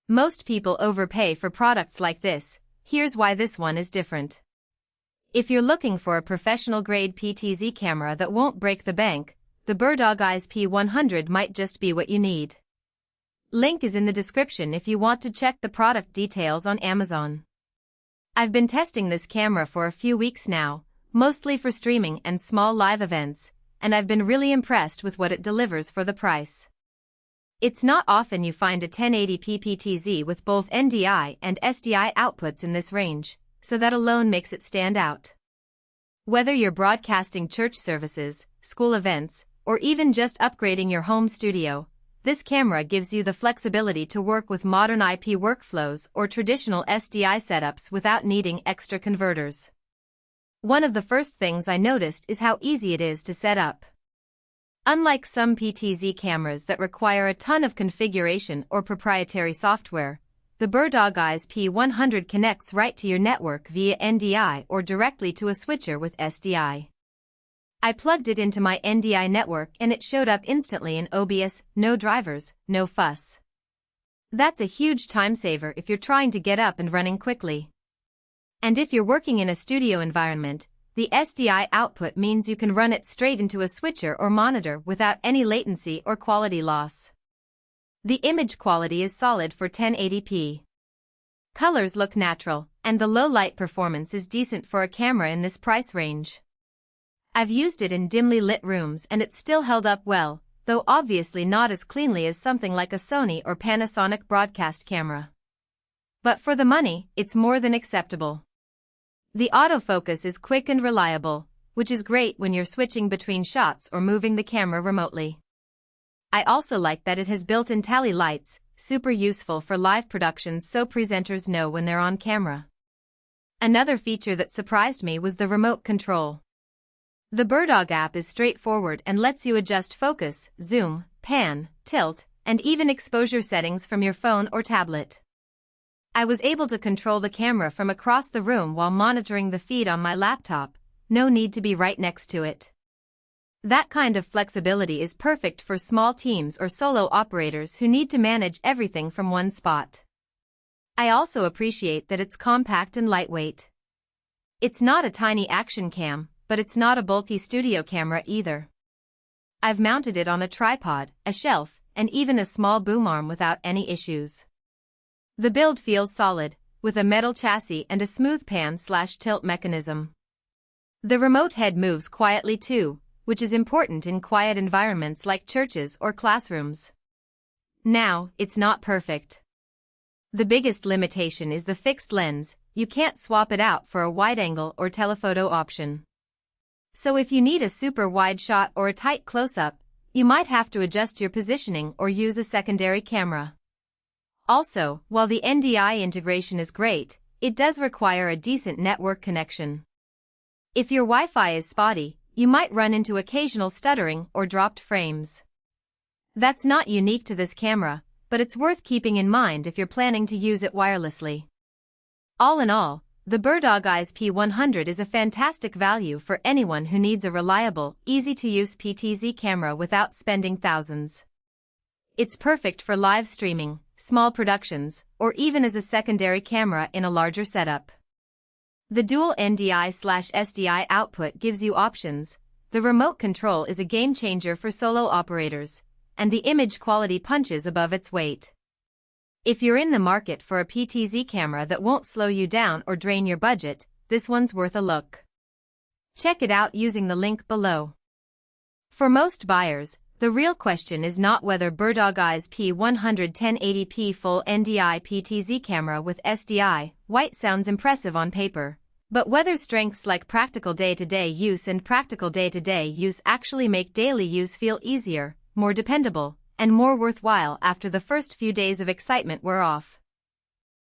Most people overpay for products like this. Here's why this one is different. If you're looking for a professional-grade PTZ camera that won't break the bank, the BirdDog Eyes P100 might just be what you need. Link is in the description if you want to check the product details on Amazon. I've been testing this camera for a few weeks now, mostly for streaming and small live events, and I've been really impressed with what it delivers for the price. It's not often you find a 1080p PTZ with both NDI and SDI outputs in this range, so that alone makes it stand out. Whether you're broadcasting church services, school events, or even just upgrading your home studio, this camera gives you the flexibility to work with modern IP workflows or traditional SDI setups without needing extra converters. One of the first things I noticed is how easy it is to set up. Unlike some PTZ cameras that require a ton of configuration or proprietary software, the BirdDog Eyes P100 connects right to your network via NDI or directly to a switcher with SDI. I plugged it into my NDI network and it showed up instantly in OBS, no drivers, no fuss. That's a huge time saver if you're trying to get up and running quickly. And if you're working in a studio environment, the SDI output means you can run it straight into a switcher or monitor without any latency or quality loss. The image quality is solid for 1080p. Colors look natural, and the low light performance is decent for a camera in this price range. I've used it in dimly lit rooms and it's still held up well, though obviously not as cleanly as something like a Sony or Panasonic broadcast camera. But for the money, it's more than acceptable. The autofocus is quick and reliable, which is great when you're switching between shots or moving the camera remotely. I also like that it has built-in tally lights, super useful for live productions so presenters know when they're on camera. Another feature that surprised me was the remote control. The BirdDog app is straightforward and lets you adjust focus, zoom, pan, tilt, and even exposure settings from your phone or tablet. I was able to control the camera from across the room while monitoring the feed on my laptop, no need to be right next to it. That kind of flexibility is perfect for small teams or solo operators who need to manage everything from one spot. I also appreciate that it's compact and lightweight. It's not a tiny action cam, but it's not a bulky studio camera either. I've mounted it on a tripod, a shelf, and even a small boom arm without any issues. The build feels solid, with a metal chassis and a smooth pan/tilt mechanism. The remote head moves quietly too, which is important in quiet environments like churches or classrooms. Now, it's not perfect. The biggest limitation is the fixed lens. You can't swap it out for a wide-angle or telephoto option. So if you need a super wide shot or a tight close-up, you might have to adjust your positioning or use a secondary camera. Also, while the NDI integration is great, it does require a decent network connection. If your Wi-Fi is spotty, you might run into occasional stuttering or dropped frames. That's not unique to this camera, but it's worth keeping in mind if you're planning to use it wirelessly. All in all, the BirdDog Eyes P100 is a fantastic value for anyone who needs a reliable, easy-to-use PTZ camera without spending thousands. It's perfect for live streaming, small productions, or even as a secondary camera in a larger setup. The dual NDI/SDI output gives you options, the remote control is a game-changer for solo operators, and the image quality punches above its weight. If you're in the market for a PTZ camera that won't slow you down or drain your budget, this one's worth a look. Check it out using the link below. For most buyers, the real question is not whether BirdDog Eyes P100 1080p full NDI PTZ camera with SDI white sounds impressive on paper, but whether strengths like practical day-to-day use actually make daily use feel easier, more dependable, and more worthwhile after the first few days of excitement wear off.